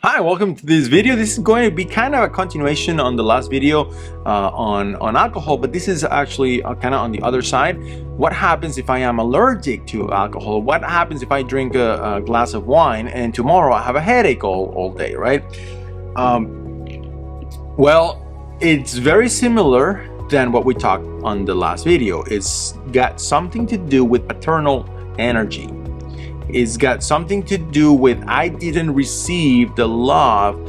Hi, welcome to this video. This is going to be kind of a continuation on the last video on alcohol, but this is actually kind of on the other side. What happens if I am allergic to alcohol? What happens if I drink a glass of wine and tomorrow I have a headache all day, right? Well, it's very similar than what we talked on the last video. It's got something to do with paternal energy. It's got something to do with I didn't receive the love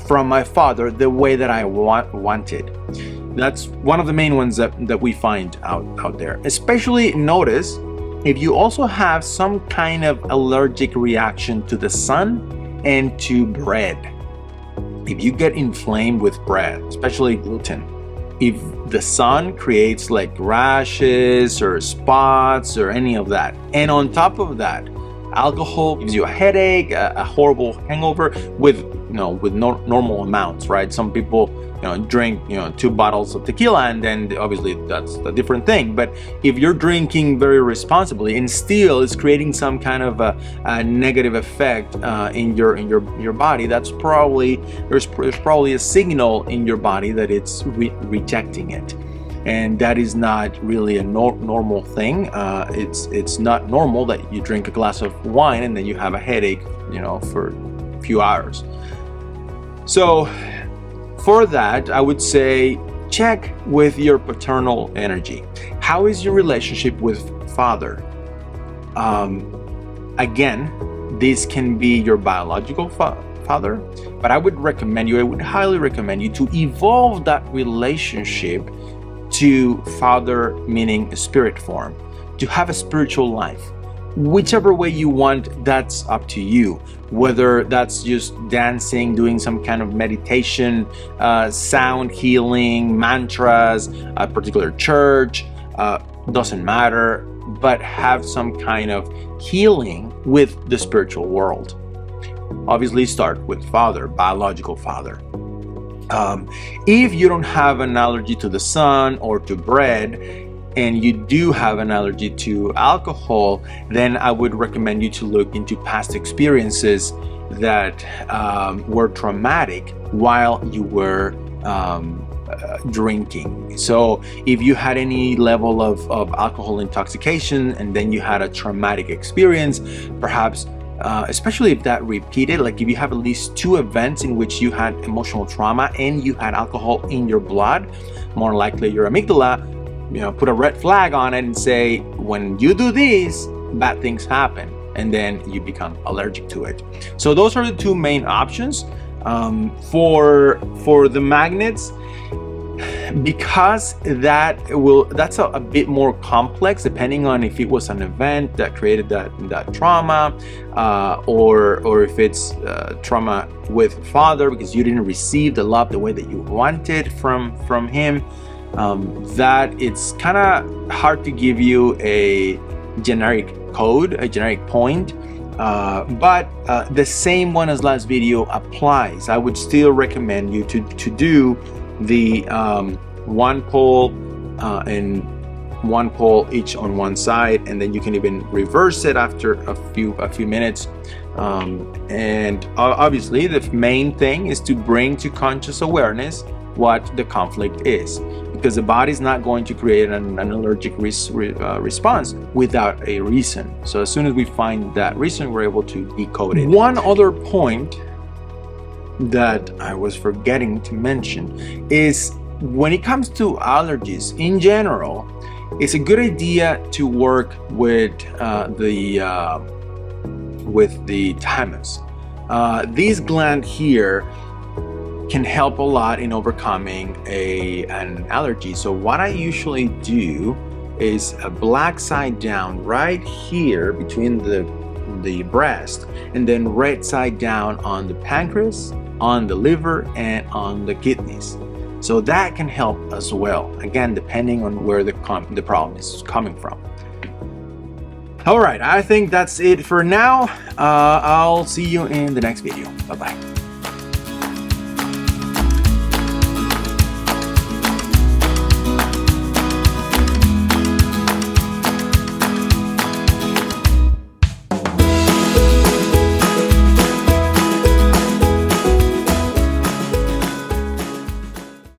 from my father the way that I wanted. That's one of the main ones that we find out there. Especially notice if you also have some kind of allergic reaction to the sun and to bread. If you get inflamed with bread, especially gluten, if the sun creates like rashes or spots or any of that, and on top of that, alcohol gives you a headache, a horrible hangover with normal amounts, right? Some people drink 2 bottles of tequila, and then obviously that's a different thing. But if you're drinking very responsibly and still it's creating some kind of a negative effect in your body, that's probably there's probably a signal in your body that it's rejecting it. And that is not really a normal thing. It's not normal that you drink a glass of wine and then you have a headache, for a few hours. So for that, I would say check with your paternal energy. How is your relationship with father? Again, this can be your biological father, but I would highly recommend you to evolve that relationship to father, meaning a spirit form, to have a spiritual life. Whichever way you want, that's up to you. Whether that's just dancing, doing some kind of meditation, sound healing, mantras, a particular church, doesn't matter, but have some kind of healing with the spiritual world. Obviously start with father, biological father. If you don't have an allergy to the sun or to bread, and you do have an allergy to alcohol, then I would recommend you to look into past experiences that were traumatic while you were drinking. So if you had any level of alcohol intoxication and then you had a traumatic experience, perhaps especially if that repeated, like if you have at least 2 events in which you had emotional trauma and you had alcohol in your blood, more likely your amygdala, put a red flag on it and say, when you do this, bad things happen, and then you become allergic to it. So those are the 2 main options for the magnets. Because that's a bit more complex, depending on if it was an event that created that trauma, or if it's trauma with father because you didn't receive the love the way that you wanted from him. That it's kind of hard to give you a generic code, a generic point. But the same one as last video applies. I would still recommend you to do the 1 pole and 1 pole each on one side, and then you can even reverse it after a few minutes. And obviously the main thing is to bring to conscious awareness what the conflict is, because the body is not going to create an allergic response without a reason. So as soon as we find that reason, we're able to decode it. One other point that I was forgetting to mention is when it comes to allergies in general, it's a good idea to work with the thymus. This gland here can help a lot in overcoming an allergy. So what I usually do is a black side down right here between the breast, and then red side down on the pancreas, on the liver, and on the kidneys. So that can help as well, again depending on where the problem is coming from. All right, I think that's it for now. I'll see you in the next video. Bye-bye.